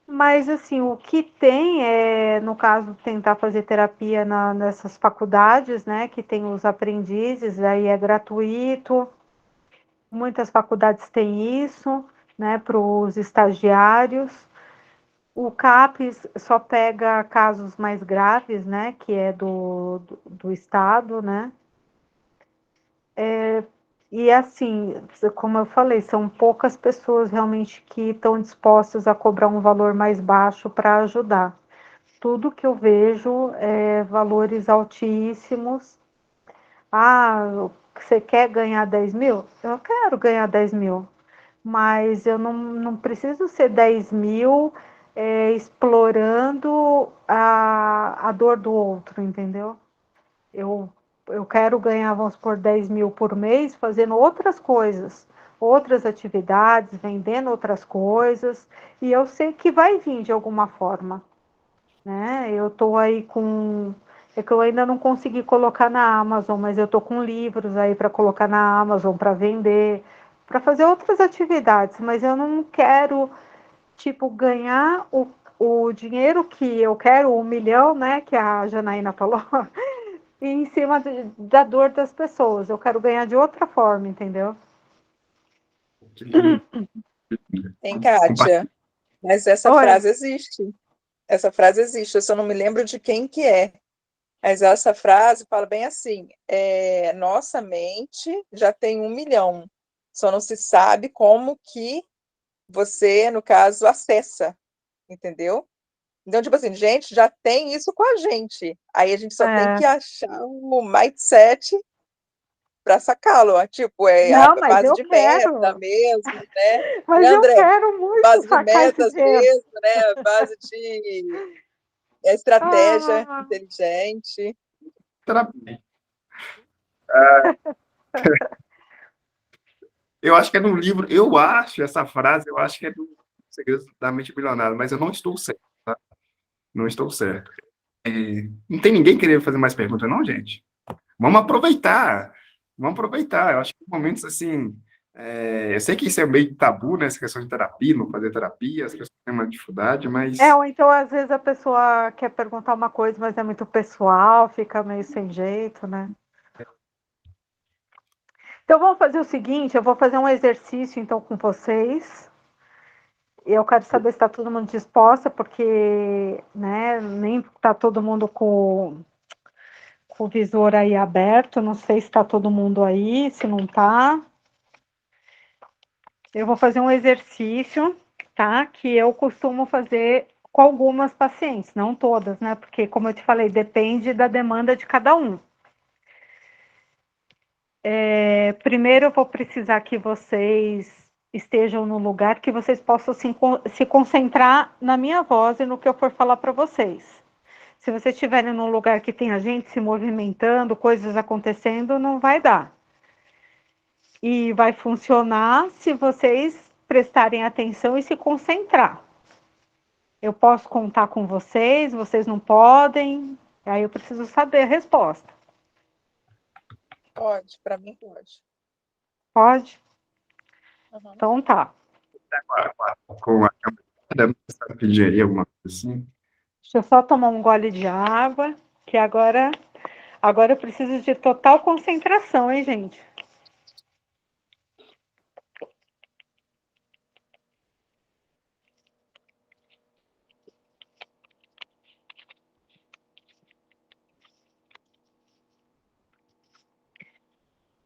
Mas, assim, o que tem é, no caso, tentar fazer terapia nessas faculdades, né, que tem os aprendizes, aí é gratuito. Muitas faculdades têm isso, né, para os estagiários. O CAPES só pega casos mais graves, né, que é do estado, né. E assim, como eu falei, são poucas pessoas realmente que estão dispostas a cobrar um valor mais baixo para ajudar. Tudo que eu vejo é valores altíssimos. Ah, você quer ganhar 10 mil? Eu quero ganhar 10 mil, mas eu não preciso ser 10 mil explorando a dor do outro, entendeu? Eu, eu quero ganhar, vamos supor, 10 mil por mês fazendo outras coisas, outras atividades, vendendo outras coisas, e eu sei que vai vir de alguma forma, né? Eu estou aí com. É que eu ainda não consegui colocar na Amazon, mas eu estou com livros aí para colocar na Amazon para vender, para fazer outras atividades, mas eu não quero, tipo, ganhar o dinheiro que eu quero, 1 milhão, né? Que a Janaína falou, em cima da dor das pessoas. Eu quero ganhar de outra forma, entendeu? Que lindo. Hein, Compartilha. Kátia? Mas essa Oi. frase existe. Essa frase existe. Eu só não me lembro de quem que é. Mas essa frase fala bem assim: nossa mente já tem 1 milhão. Só não se sabe como que você, no caso, acessa, entendeu? Então, tipo assim, gente, já tem isso com a gente. Aí a gente só tem É. que achar o mindset para sacá-lo. Ó. Tipo, é a Não, mas base eu de meta quero. mesmo, né? Mas Né, eu André? quero muito Base de sacar esse metas dinheiro. mesmo, né? Base de estratégia Ah, inteligente. Terapia. Eu acho que é no livro, eu acho essa frase, eu acho que é do Segredos da Mente Bilionária, mas eu não estou certo, tá? Não estou certo. Não tem ninguém querendo fazer mais perguntas, não, gente? Vamos aproveitar. Vamos aproveitar. Eu acho que momentos assim. Eu sei que isso é meio tabu, né? Essa questão de terapia, não fazer terapia, as pessoas têm uma dificuldade, mas. ou então às vezes a pessoa quer perguntar uma coisa, mas é muito pessoal, fica meio sem jeito, né? Então vamos fazer o seguinte, eu vou fazer um exercício então com vocês. Eu quero saber se está todo mundo disposta, porque, né, nem está todo mundo com o visor aí aberto. Não sei se está todo mundo aí, se não está. Eu vou fazer um exercício, tá? Que eu costumo fazer com algumas pacientes, não todas, né? Porque, como eu te falei, depende da demanda de cada um. Primeiro, eu vou precisar que vocês estejam no lugar que vocês possam se concentrar na minha voz e no que eu for falar para vocês. Se vocês estiverem num lugar que tem a gente se movimentando, coisas acontecendo, não vai dar. E vai funcionar se vocês prestarem atenção e se concentrar. Eu posso contar com vocês, vocês não podem. Aí eu preciso saber a resposta. Pode, para mim pode. Pode? Uhum. Então tá. Com a câmera, pedir aí alguma coisa assim. Deixa eu só tomar um gole de água, que agora eu preciso de total concentração, hein, gente?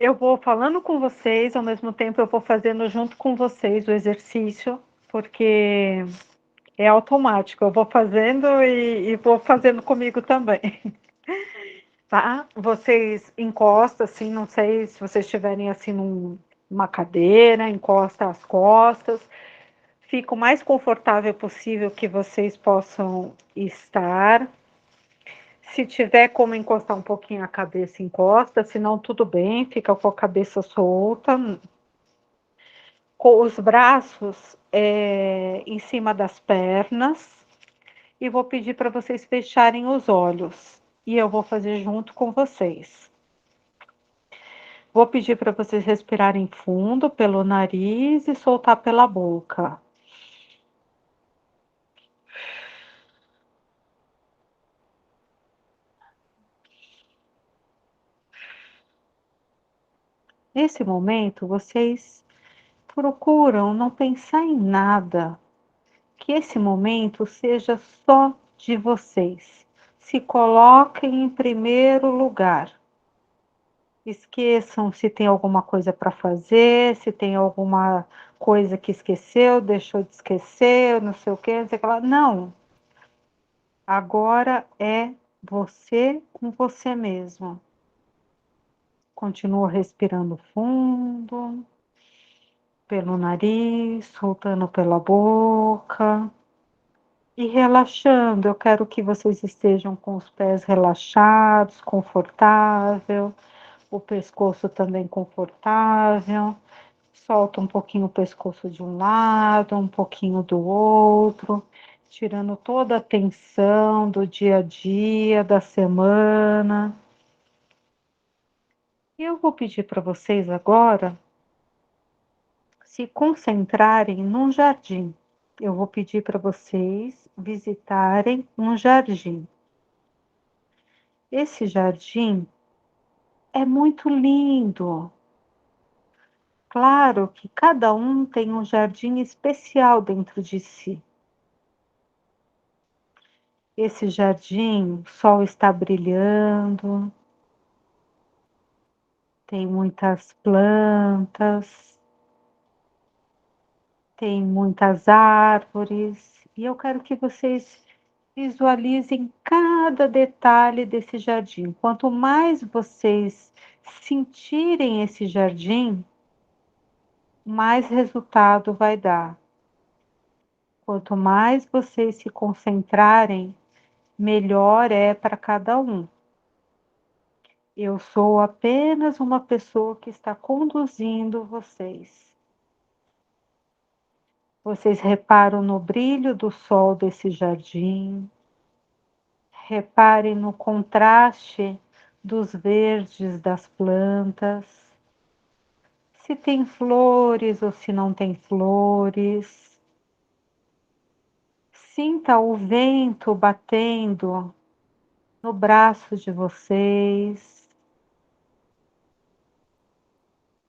Eu vou falando com vocês, ao mesmo tempo eu vou fazendo junto com vocês o exercício, porque é automático. Eu vou fazendo e vou fazendo comigo também. Tá? Vocês encostam, assim, não sei se vocês estiverem assim numa cadeira, encosta as costas. Fica o mais confortável possível que vocês possam estar. Se tiver como encostar um pouquinho a cabeça, encosta, senão tudo bem, fica com a cabeça solta. Com os braços em cima das pernas. E vou pedir para vocês fecharem os olhos. E eu vou fazer junto com vocês. Vou pedir para vocês respirarem fundo pelo nariz e soltar pela boca. Nesse momento, vocês procuram não pensar em nada, que esse momento seja só de vocês. Se coloquem em primeiro lugar. Esqueçam se tem alguma coisa para fazer, se tem alguma coisa que esqueceu, deixou de esquecer, não sei o que, não sei o que lá. Não. Agora é você com você mesmo. Continua respirando fundo, pelo nariz, soltando pela boca e relaxando. Eu quero que vocês estejam com os pés relaxados, confortável, o pescoço também confortável. Solta um pouquinho o pescoço de um lado, um pouquinho do outro, tirando toda a tensão do dia a dia, da semana. E eu vou pedir para vocês agora se concentrarem num jardim. Eu vou pedir para vocês visitarem um jardim. Esse jardim é muito lindo. Claro que cada um tem um jardim especial dentro de si. Esse jardim, o sol está brilhando, tem muitas plantas, tem muitas árvores, e eu quero que vocês visualizem cada detalhe desse jardim. Quanto mais vocês sentirem esse jardim, mais resultado vai dar. Quanto mais vocês se concentrarem, melhor é para cada um. Eu sou apenas uma pessoa que está conduzindo vocês. Vocês reparam no brilho do sol desse jardim, reparem no contraste dos verdes das plantas, se tem flores ou se não tem flores. Sinta o vento batendo no braço de vocês.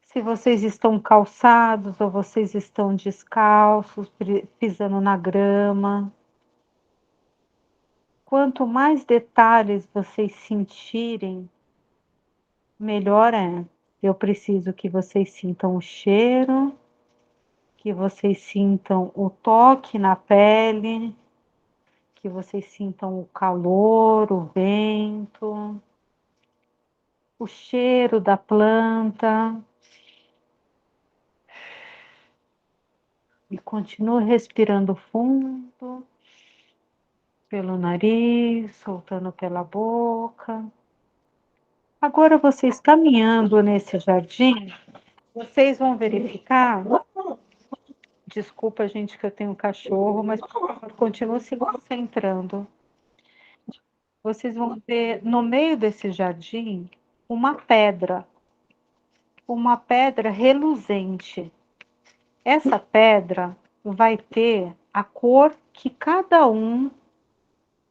Se vocês estão calçados ou vocês estão descalços, pisando na grama. Quanto mais detalhes vocês sentirem, melhor é. Eu preciso que vocês sintam o cheiro, que vocês sintam o toque na pele, que vocês sintam o calor, o vento, o cheiro da planta. E continue respirando fundo, pelo nariz, soltando pela boca. Agora vocês caminhando nesse jardim, vocês vão verificar. Desculpa, gente, que eu tenho um cachorro, mas por favor, continue se concentrando. Vocês vão ver no meio desse jardim uma pedra reluzente. Essa pedra vai ter a cor que cada um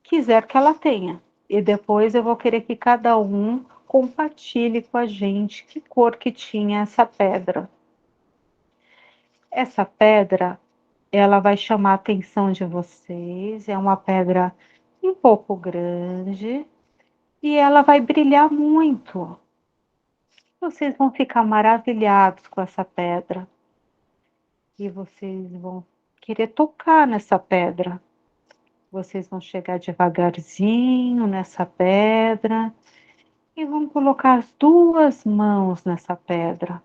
quiser que ela tenha. E depois eu vou querer que cada um compartilhe com a gente que cor que tinha essa pedra. Essa pedra, ela vai chamar a atenção de vocês, é uma pedra um pouco grande e ela vai brilhar muito. Vocês vão ficar maravilhados com essa pedra e vocês vão querer tocar nessa pedra. Vocês vão chegar devagarzinho nessa pedra e vão colocar as duas mãos nessa pedra.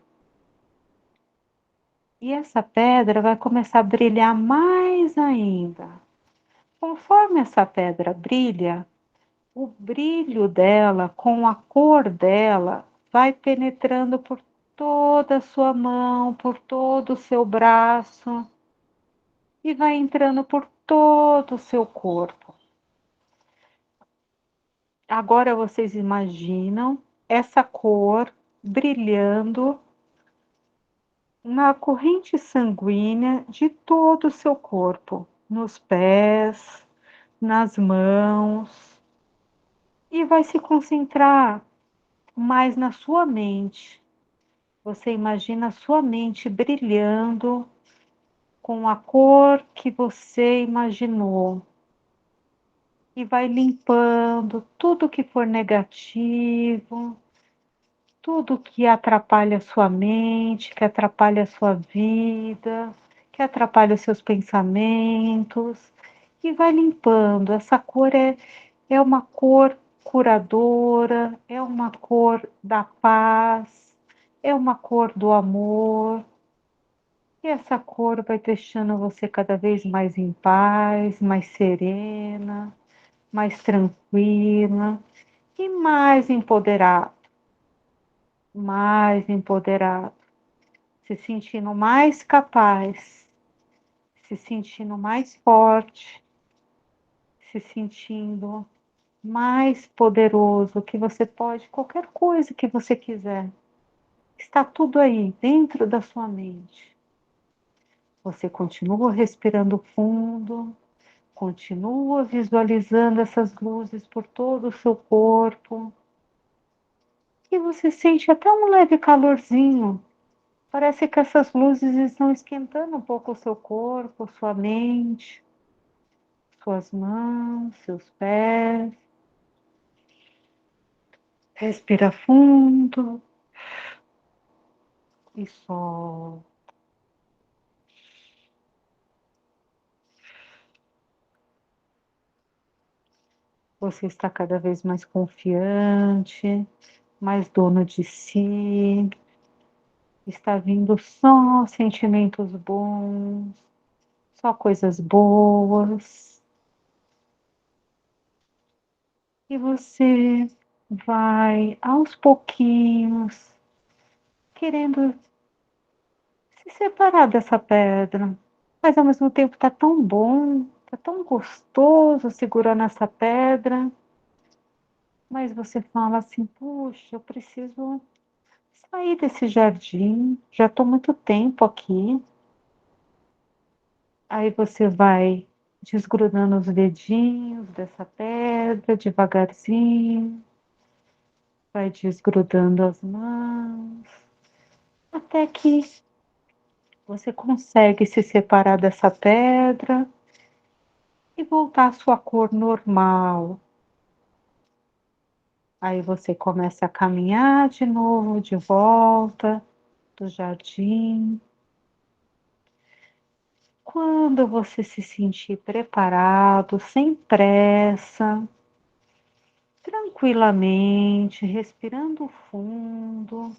E essa pedra vai começar a brilhar mais ainda. Conforme essa pedra brilha, o brilho dela, com a cor dela, vai penetrando por toda a sua mão, por todo o seu braço e vai entrando por todo o seu corpo. Agora vocês imaginam essa cor brilhando na corrente sanguínea de todo o seu corpo, nos pés, nas mãos, e vai se concentrar mais na sua mente. Você imagina a sua mente brilhando com a cor que você imaginou e vai limpando tudo que for negativo, tudo que atrapalha a sua mente, que atrapalha a sua vida, que atrapalha os seus pensamentos, e vai limpando. Essa cor é uma cor curadora, é uma cor da paz, é uma cor do amor. E essa cor vai deixando você cada vez mais em paz, mais serena, mais tranquila e mais empoderado, se sentindo mais capaz, se sentindo mais forte, se sentindo mais poderoso, que você pode, qualquer coisa que você quiser, está tudo aí dentro da sua mente. Você continua respirando fundo, continua visualizando essas luzes por todo o seu corpo. E você sente até um leve calorzinho. Parece que essas luzes estão esquentando um pouco o seu corpo, sua mente, suas mãos, seus pés. Respira fundo e solta. Você está cada vez mais confiante, mais dono de si. Está vindo só sentimentos bons, só coisas boas. E você vai aos pouquinhos querendo se separar dessa pedra. Mas ao mesmo tempo tá tão bom, tá tão gostoso segurando essa pedra. Mas você fala assim: puxa, eu preciso sair desse jardim, já estou muito tempo aqui. Aí você vai desgrudando os dedinhos dessa pedra devagarzinho, vai desgrudando as mãos, até que você consegue se separar dessa pedra e voltar à sua cor normal. Aí você começa a caminhar de novo, de volta do jardim. Quando você se sentir preparado, sem pressa, tranquilamente, respirando fundo,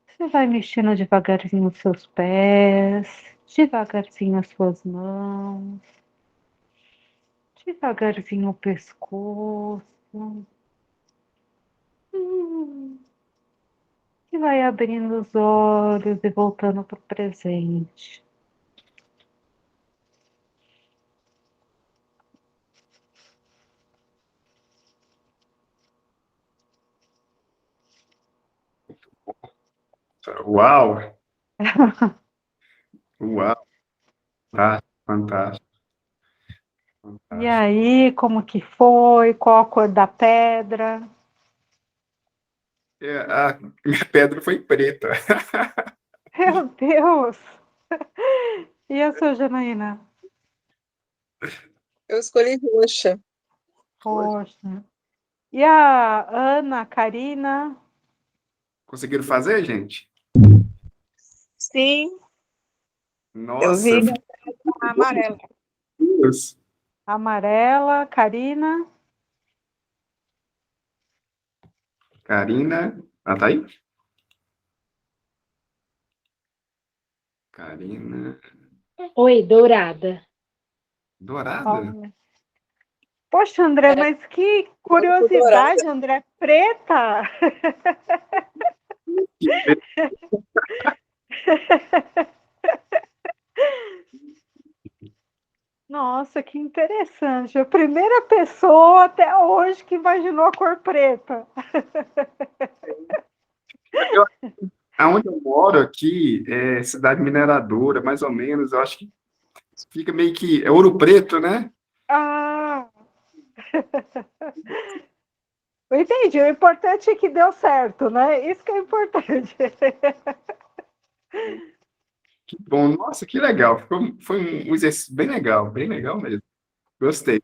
você vai mexendo devagarzinho os seus pés, devagarzinho as suas mãos, devagarzinho o pescoço. E vai abrindo os olhos e voltando para o presente. Uau! Uau! Fantástico, E fantástico. aí, como que foi? Qual a cor da pedra? A minha pedra foi preta. Meu Deus! E a sua, Janaína? Eu escolhi roxa. Poxa. E a Ana, a Karina? Conseguiram fazer, gente? Sim, eu Nossa, vi eu fiquei a amarela. Deus. Amarela, Karina? Karina. Ah, tá aí? Karina. Oi, dourada. Dourada? Olha. Poxa, André, É, mas que branco dourado. curiosidade, André, preta! Nossa, que interessante. A primeira pessoa até hoje que imaginou a cor preta. Eu, aonde eu moro aqui, é cidade mineradora, mais ou menos. Eu acho que fica meio que. É Ouro Preto, né? Ah, Entendi. O importante é que deu certo, né? Isso que é importante. Que bom, nossa, que legal. Foi um exercício bem legal mesmo. Gostei.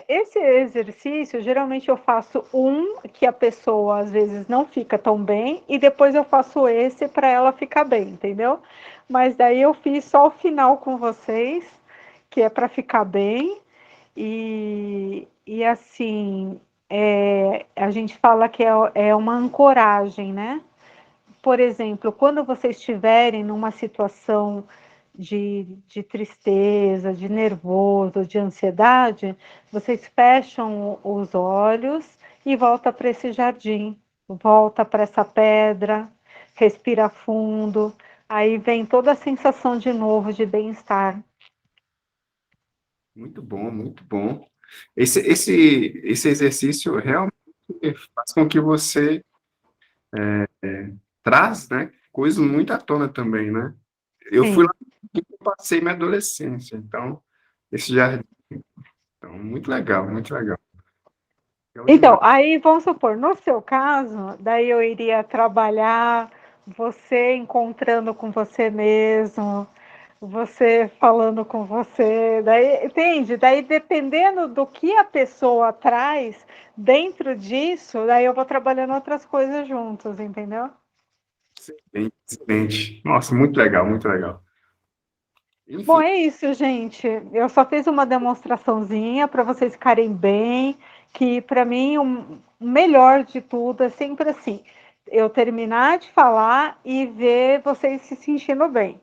Esse exercício, geralmente eu faço um que a pessoa às vezes não fica tão bem, e depois eu faço esse para ela ficar bem, entendeu? Mas daí eu fiz só o final com vocês, que é para ficar bem, e assim, a gente fala que é uma ancoragem, né? Por exemplo, quando vocês estiverem numa situação de tristeza, de nervoso, de ansiedade, vocês fecham os olhos e volta para esse jardim, volta para essa pedra, respira fundo, aí vem toda a sensação de novo de bem-estar. Muito bom, muito bom. Esse exercício realmente faz com que você traz, né, coisas muito à tona também, né? Eu fui Sim. lá que eu passei minha adolescência, então, esse jardim, então, muito legal, muito legal. Legal Então, demais. aí vamos supor, no seu caso, daí eu iria trabalhar você encontrando com você mesmo, você falando com você, daí, entende? Daí, dependendo do que a pessoa traz dentro disso, daí eu vou trabalhando outras coisas juntos, entendeu? Excelente, excelente. Nossa, muito legal, muito legal. Bom, Enfim, é isso, gente. Eu só fiz uma demonstraçãozinha para vocês ficarem bem, que para mim o melhor de tudo é sempre assim, eu terminar de falar e ver vocês se sentindo bem.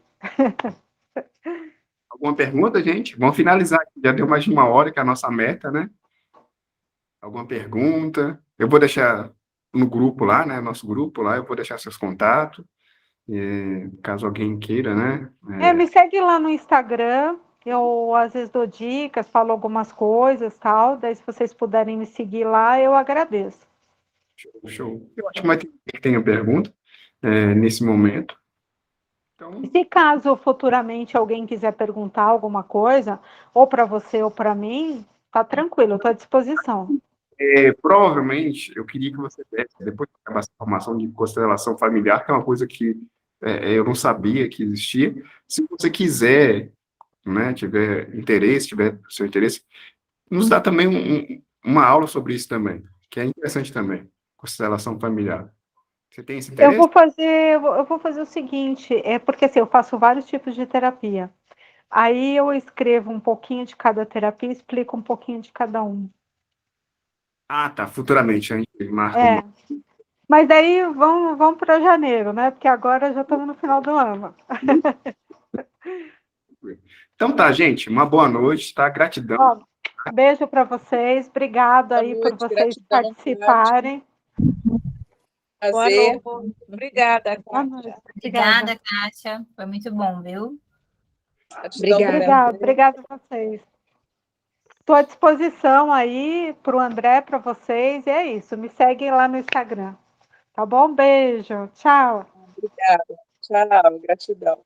alguma pergunta, gente? Vamos finalizar aqui. Já deu mais de uma hora, que é a nossa meta, né? Alguma pergunta? Eu vou deixar no grupo lá, né? Nosso grupo lá, eu vou deixar seus contatos, caso alguém queira, né? Me segue lá no Instagram. Eu às vezes dou dicas, falo algumas coisas, tal. Daí, se vocês puderem me seguir lá, eu agradeço. Show. Eu acho que mais que tenha pergunta, nesse momento. E Então, se caso futuramente alguém quiser perguntar alguma coisa, ou para você ou para mim, tá tranquilo, eu estou à disposição. provavelmente, eu queria que você desse, depois de acabar essa formação de constelação familiar, que é uma coisa que eu não sabia que existia. Se você quiser, né, tiver interesse, tiver seu interesse, nos dá também uma aula sobre isso também, que é interessante também, constelação familiar. Você tem esse interesse? Eu vou fazer o seguinte, porque assim, eu faço vários tipos de terapia. Aí eu escrevo um pouquinho de cada terapia, explico um pouquinho de cada um. Ah, tá, futuramente, a gente marca É, mas daí vamos para janeiro, né? Porque agora já estamos no final do ano. Então tá, gente, uma boa noite, tá? Gratidão. Ó, beijo para vocês, obrigado Boa aí por noite, vocês gratidão, Kátia. participarem. Boa Prazer. noite. Obrigada, Boa Kátia. noite. Obrigada, Kátia. Foi muito bom, viu? Gratidão, Obrigada. Obrigada a vocês. Estou à disposição aí para o André, para vocês, e é isso. Me seguem lá no Instagram. Tá bom? Beijo. Tchau. Obrigada. Tchau, gratidão.